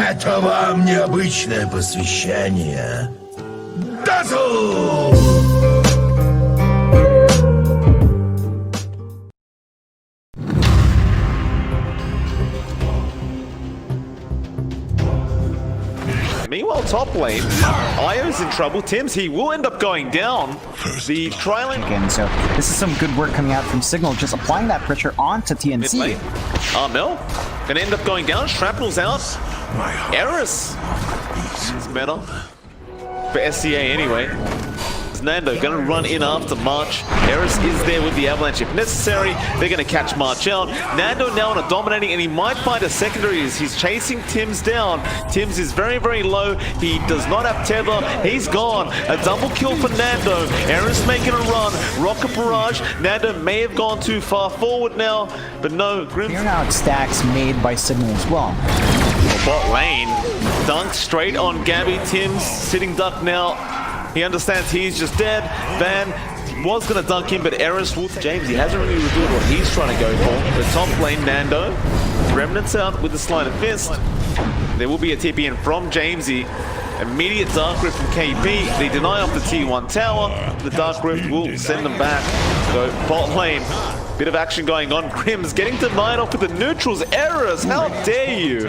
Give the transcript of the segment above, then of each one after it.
Это вам необычное посвящение. Дозу! Meanwhile, top lane, Io's in trouble. Tim's, he will end up going down. The trialing Again, so this is some good work coming out from Signal, just applying that pressure onto TNC. Armel gonna end up going down. Shrapnel's out. Eris is better for SCA anyway. Nando gonna run in after March. Eris is there with the avalanche if necessary. They're gonna catch March out. Nando now on a dominating, and he might find a secondary as he's chasing Tims down. Tims is very, very low. He does not have tether. He's gone. A double kill for Nando. Eris making a run. Rocket barrage. Nando may have gone too far forward now, but no. Grim. Here now it's stacks made by Signal as well. Bot lane. Dunk straight on Gabby. Tims sitting duck now. He understands he's just dead. Van was going to dunk him, but Eris with James, he hasn't really revealed what he's trying to go for. The top lane, Nando. Remnants out with the sleight of fist. There will be a TP in from Jamesy. Immediate Dark Rift from KP. They deny off the T1 tower. The Dark Rift will send them back. So bot lane. Bit of action going on. Grimm's getting denied off with the neutrals. Eris, how dare you?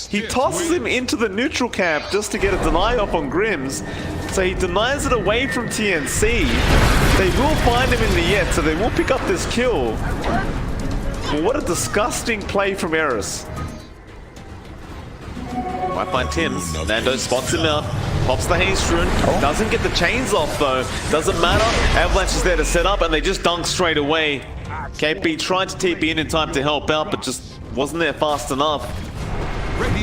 He tosses him into the neutral camp just to get a deny off on Grimm's. So he denies it away from TNC. They will find him in the end, so they will pick up this kill. Well, what a disgusting play from Eris. Might find Tims. Nando spots him out. Pops the haste rune. Doesn't get the chains off though. Doesn't matter. Avalanche is there to set up and they just dunk straight away. KP tried to TP in time to help out, but just wasn't there fast enough.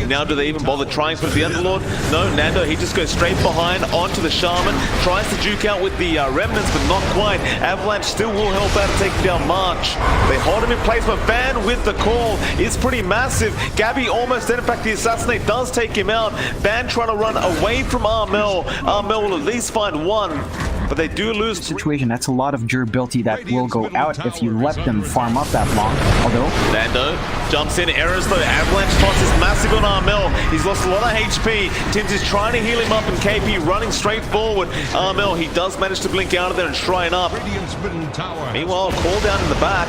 Now do they even bother trying for the Underlord? No, Nando, he just goes straight behind onto the Shaman. Tries to juke out with the Remnants, but not quite. Avalanche still will help out and take down March. They hold him in place, but Van with the call is pretty massive. Gabby almost dead. In fact, the Assassinate does take him out. Van trying to run away from Armel. Armel will at least find one. But they do lose situation. That's a lot of durability that will go out if you let them farm up that long. Although Nando jumps in. Eris though. Avalanche toss is massive on Armel. He's lost a lot of HP. Tims is trying to heal him up, and KP running straight forward. Armel, he does manage to blink out of there and shrine up. Meanwhile, call down in the back.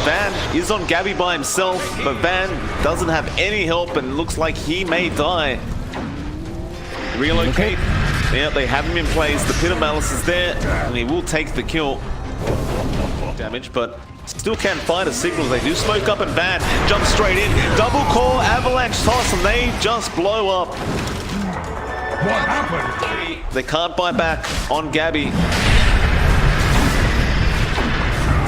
Van is on Gabby by himself, but Van doesn't have any help and looks like he may die. Relocate. Yeah, they have him in place. The Pit of Malice is there, and he will take the kill. Damage, but still can't find a signal. They do smoke up, and Van jumps straight in. Double call, avalanche toss, and they just blow up. What happened? They can't buy back on Gabby.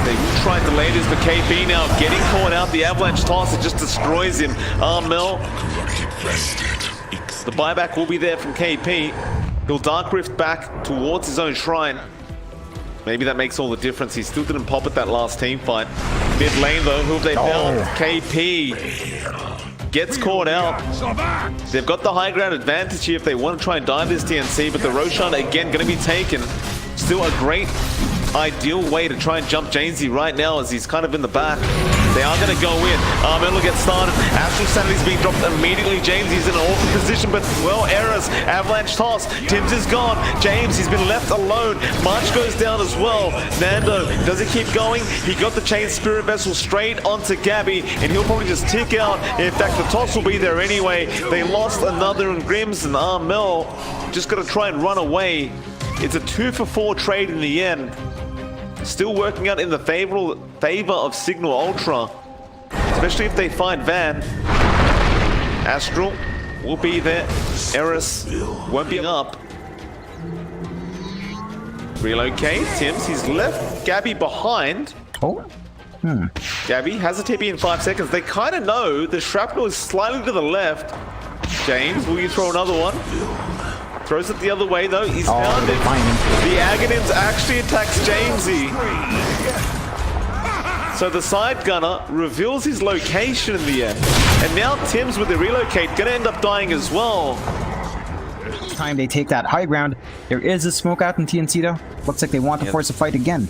They will try and delay this, but KP now getting caught out. The avalanche toss, it just destroys him. Armel. The buyback will be there from KP. He'll Dark Rift back towards his own shrine. Maybe that makes all the difference. He still didn't pop at that last team fight. Mid lane though, who have they found? KP gets caught out. They've got the high ground advantage here if they want to try and dive this TNC, but the Roshan again going to be taken. Still a great ideal way to try and jump Jamesy right now as he's kind of in the back. They are going to go in. Armel will get started. Astral Sanity's being dropped immediately. James, in an awkward position, but well, Eris, avalanche toss. Tims is gone. James, he's been left alone. March goes down as well. Nando, does he keep going? He got the Chain Spirit Vessel straight onto Gabby, and he'll probably just tick out. In fact, the toss will be there anyway. They lost another in Grims, and Armel just got to try and run away. It's a 2-for-4 trade in the end. Still working out in the favor of Signal Ultra, especially if they find Van. Astral will be there. Eris won't be up. Relocate. Tims, he's left Gabby behind. Gabby has a TP in 5 seconds. They kind of know the shrapnel is slightly to the left. James, will you throw another one? Throws it the other way though. He's found it. The Aghanims actually attacks Jamesy. So the side gunner reveals his location in the end. And now Tims with the relocate gonna end up dying as well. Time they take that high ground. There is a smoke out in TNC though. Looks like they want to force a fight again.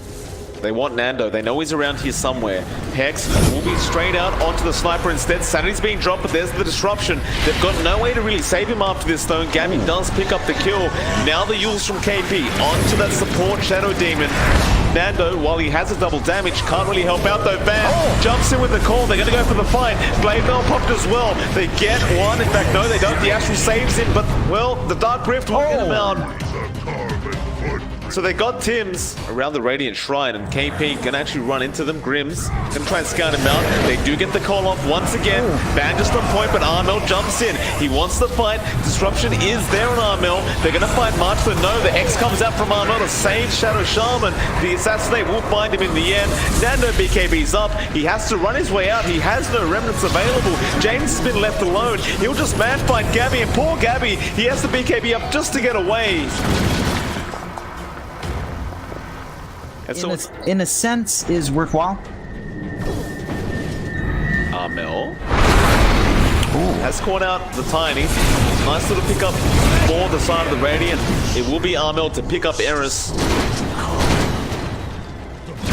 They want Nando. They know he's around here somewhere. Hex will be straight out onto the sniper instead. Sanity's being dropped, but there's the disruption. They've got no way to really save him after this, though. Gabby does pick up the kill. Now the Yules from KP onto that support Shadow Demon. Nando, while he has a double damage, can't really help out though. Van jumps in with the call. They're going to go for the fight. Blade Bell popped as well. They get one. In fact, no, they don't. The Astral saves him, but, well, the Dark Rift will get him out. So they got Tims around the Radiant Shrine, and KP can actually run into them. Grims can try and scout him out. They do get the call off once again. Van just on point, but Armel jumps in. He wants the fight. Disruption is there on Armel. They're going to fight March, but no, the X comes out from Armel to save Shadow Shaman. The Assassinate will find him in the end. Nando BKB's up. He has to run his way out. He has no remnants available. James has been left alone. He'll just man fight Gabby, and poor Gabby, he has the BKB up just to get away. In a sense, is worthwhile. Armel has caught out the Tiny. Nice little pick up for the side of the Radiant. It will be Armel to pick up Eris.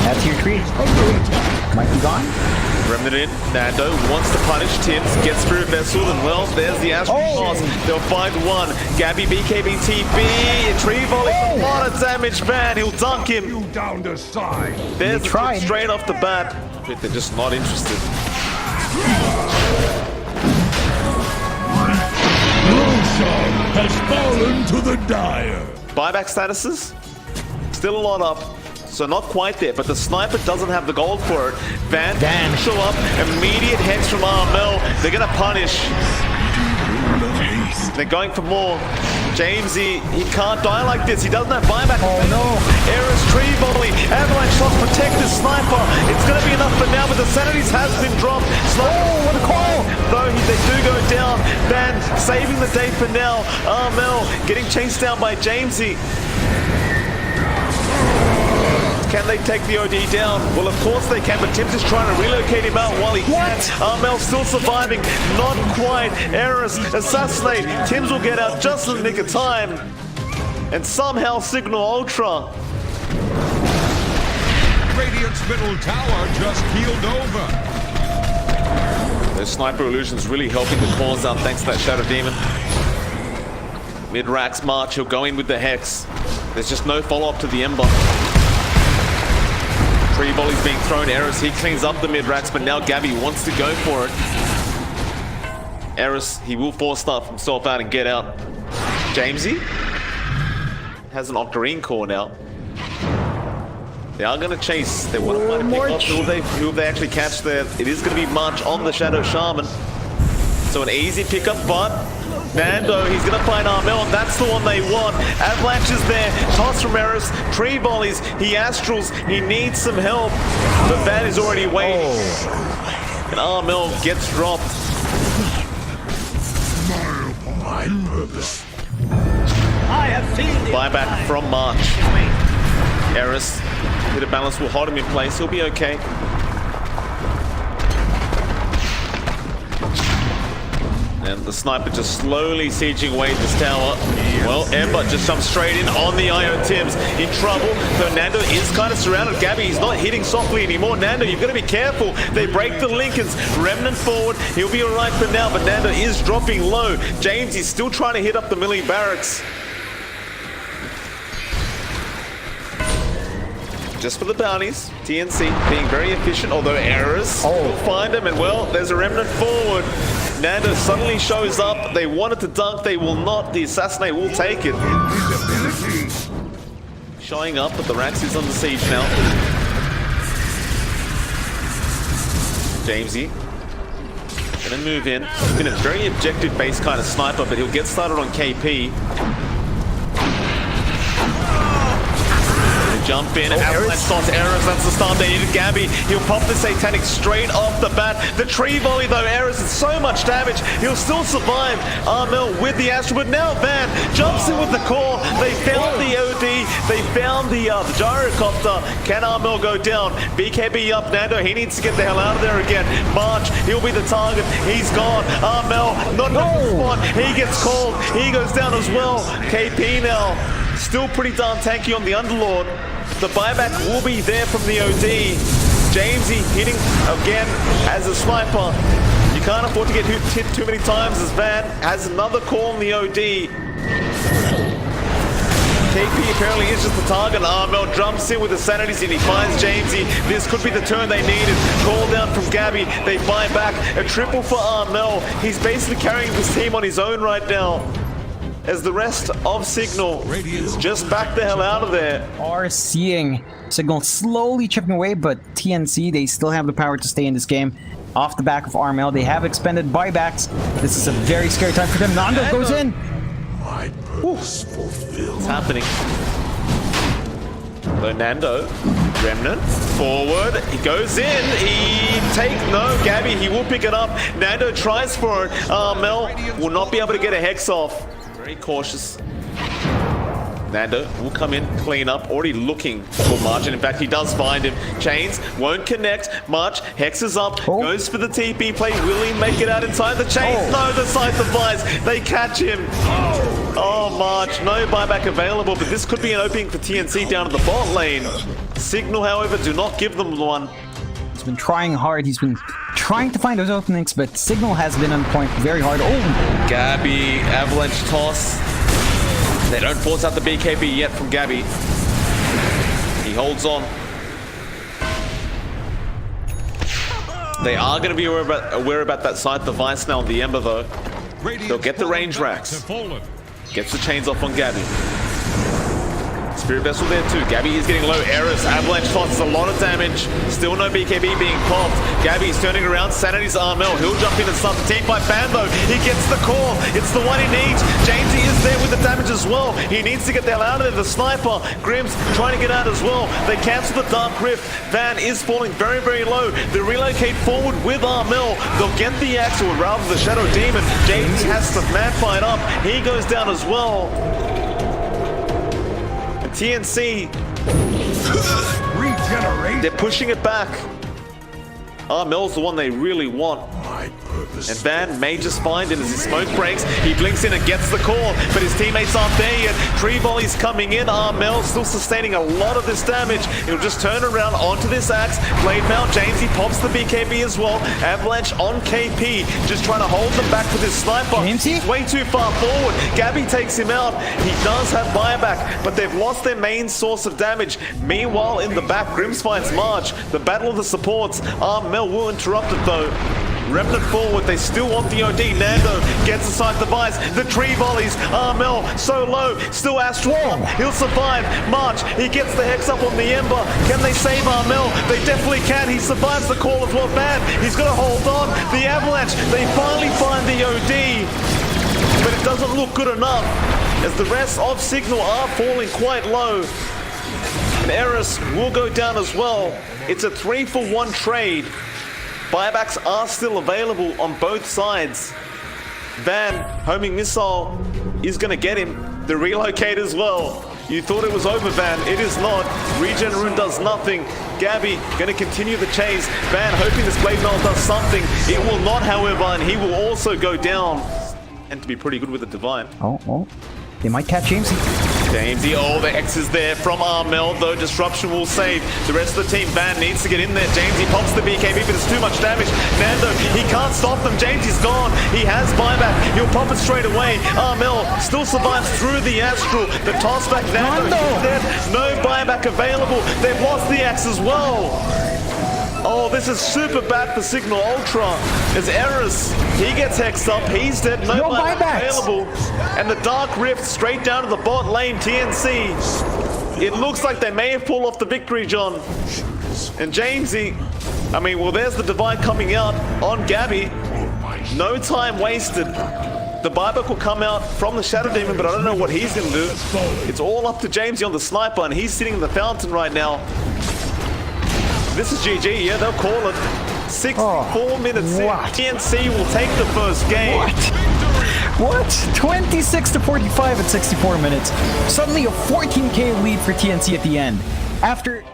That's your tree. Might be gone. Remnant in. Nando wants to punish Tims. Gets Spirit Vessel, and well, there's the Astral Toss. They'll find one. Gabby BKB TP. Tree volley. A lot of damage. Van, he'll dunk him. You down the side. There's the kick straight off the bat. But they're just not interested. Roshan has fallen to the dire. Buyback statuses. Still a lot up. So not quite there, but the sniper doesn't have the gold for it. Van show up, immediate hex from Armel. They're gonna punish. They're going for more. Jamesy, he can't die like this. He doesn't have buyback. Oh no. Eris tree volley. Avalanche shot protect the sniper. It's gonna be enough for now, but the sanities has been dropped. What a call! Though they do go down. Van saving the day for now. Armel getting chased down by Jamesy. Can they take the OD down? Well, of course they can, but Tim's is trying to relocate him out while he can. Armel still surviving. Not quite. Eris, assassinate. Tims will get out just in the nick of time. And somehow Signal Ultra. Radiant's middle tower just healed over. Those sniper illusions really helping the cause out thanks to that Shadow Demon. Mid-racks March, he'll go in with the Hex. There's just no follow-up to the Ember. Tree volley's being thrown. Eris, he cleans up the mid-racks, but now Gabby wants to go for it. Eris, he will force stuff himself out and get out. Jamesy has an Octarine core now. They are going to chase. They want to find a pick off. Who will they actually catch there? It is going to be March on the Shadow Shaman. So an easy pickup, but Nando, he's going to find Armel, and that's the one they want. Avalanche is there. Toss from Eris. Tree volleys. He astrals. He needs some help. But Van is already waiting. And Armel gets dropped. My purpose. Buyback from March. Eris, bit of balance will hold him in place. He'll be okay. And the sniper just slowly sieging away this tower. Well, Ember just jumps straight in on the IO Tims. In trouble, though Nando is kind of surrounded. Gabby, he's not hitting softly anymore. Nando, you've got to be careful. They break the Lincolns. Remnant forward. He'll be alright for now, but Nando is dropping low. James, he's still trying to hit up the Millie Barracks. Just for the bounties. TNC being very efficient, although errors will find him. And well, there's a Remnant forward. Nando suddenly shows up. They wanted to dunk. They will not. The Assassinate will take it. Showing up, but the Rax is under siege now. Jamesy gonna move in. Been a very objective-based kind of sniper, but he'll get started on KP. Jump in, Avalanche toss Eris, that's the start they needed. Gabby, he'll pop the Satanic straight off the bat. The tree volley though, Eris is so much damage, he'll still survive. Armel with the Astral, but now Van jumps in with the core. They found the OD, they found the gyrocopter. Can Armel go down? BKB up, Nando, he needs to get the hell out of there again. March, he'll be the target, he's gone. Armel, not enough spot, he gets called, he goes down as well. KP now, still pretty darn tanky on the Underlord. The buyback will be there from the OD. Jamesy hitting again as a sniper. You can't afford to get hit too many times as Van has another call on the OD. KP apparently is just the target. Armel jumps in with the sanities and he finds Jamesy. This could be the turn they needed. Call down from Gabby. They buy back. A triple for Armel. He's basically carrying this team on his own right now, as the rest of Signal just back the hell out of there. Are seeing Signal slowly chipping away, but TNC, they still have the power to stay in this game. Off the back of Armel, they have expended buybacks. This is a very scary time for them. Nando goes in. My purpose fulfilled. What's happening? So Nando, Remnant, forward, he goes in, Gabby, he will pick it up. Nando tries for it. Mel will not be able to get a hex off. Very cautious. Nando will come in, clean up, already looking for March, and in fact he does find him. Chains won't connect. March hexes up, goes for the TP play. Will he make it out inside the chains? No, the side device. They catch him. Oh, March, no buyback available, but this could be an opening for TNC down at the bot lane. Signal, however, do not give them one. He's been trying hard. He's been trying to find those openings, but Signal has been on point very hard. Oh, Gabby, avalanche toss. They don't force out the BKB yet from Gabby. He holds on. They are going to be aware about that side device now on the Ember, though. They'll get the range racks. Gets the chains off on Gabby. Spirit Vessel there too. Gabby is getting low. Eris, avalanche tosses a lot of damage. Still no BKB being popped. Gabby's turning around. Sanity's Armel. He'll jump in and start the team by Bambo. He gets the call. It's the one he needs. Jamesy is there with the damage as well. He needs to get the hell out of there. The sniper. Grimm's trying to get out as well. They cancel the Dark Rift. Van is falling very, very low. They relocate forward with Armel. They'll get the axe, or rather the Shadow Demon. Jamesy has to man fight up. He goes down as well. TNC, they're pushing it back. Armel's the one they really want. And Van may just find him as his smoke breaks. He blinks in and gets the call, but his teammates aren't there yet. Tree volley's coming in. Armel still sustaining a lot of this damage. He'll just turn around onto this axe. Blade mount, Jamesy pops the BKB as well. Avalanche on KP, just trying to hold them back for this sniper. He's way too far forward. Gabby takes him out. He does have buyback, but they've lost their main source of damage. Meanwhile, in the back, Grims finds March. The battle of the supports. Armel will interrupt it though. Remnant forward, they still want the OD. Nando gets aside device. The tree volleys. Armel so low, still Astral. He'll survive. March, he gets the hex up on the Ember. Can they save Armel? They definitely can. He survives the call as well. Bad. He's got to hold on. The avalanche, they finally find the OD. But it doesn't look good enough, as the rest of Signal are falling quite low. And Eris will go down as well. It's a 3-for-1 trade. Buybacks are still available on both sides. Van, homing missile, is going to get him. The relocate as well. You thought it was over, Van. It is not. Regen Rune does nothing. Gabby going to continue the chase. Van hoping this Blade Mail does something. It will not, however, and he will also go down. And to be pretty good with the Divine. Oh. They might catch Jamesy. Jamesy, the X is there from Armel, though Disruption will save the rest of the team. Van needs to get in there. Jamesy pops the BKB, but it's too much damage. Nando, he can't stop them. Jamesy's gone. He has buyback. He'll pop it straight away. Armel still survives through the Astral. The toss back, Nando is dead. No buyback available. They've lost the axe as well. Oh, this is super bad for Signal Ultra. As Eris, he gets hexed up. He's dead. No buyback available. And the Dark Rift straight down to the bot lane, TNC. It looks like they may have pulled off the victory, John. And Jamesy, there's the Divine coming out on Gabby. No time wasted. The buyback will come out from the Shadow Demon, but I don't know what he's going to do. It's all up to Jamesy on the sniper, and he's sitting in the fountain right now. This is GG, yeah, they'll call it. 64 minutes in. TNC will take the first game. What? 26-45 at 64 minutes. Suddenly a 14k lead for TNC at the end. After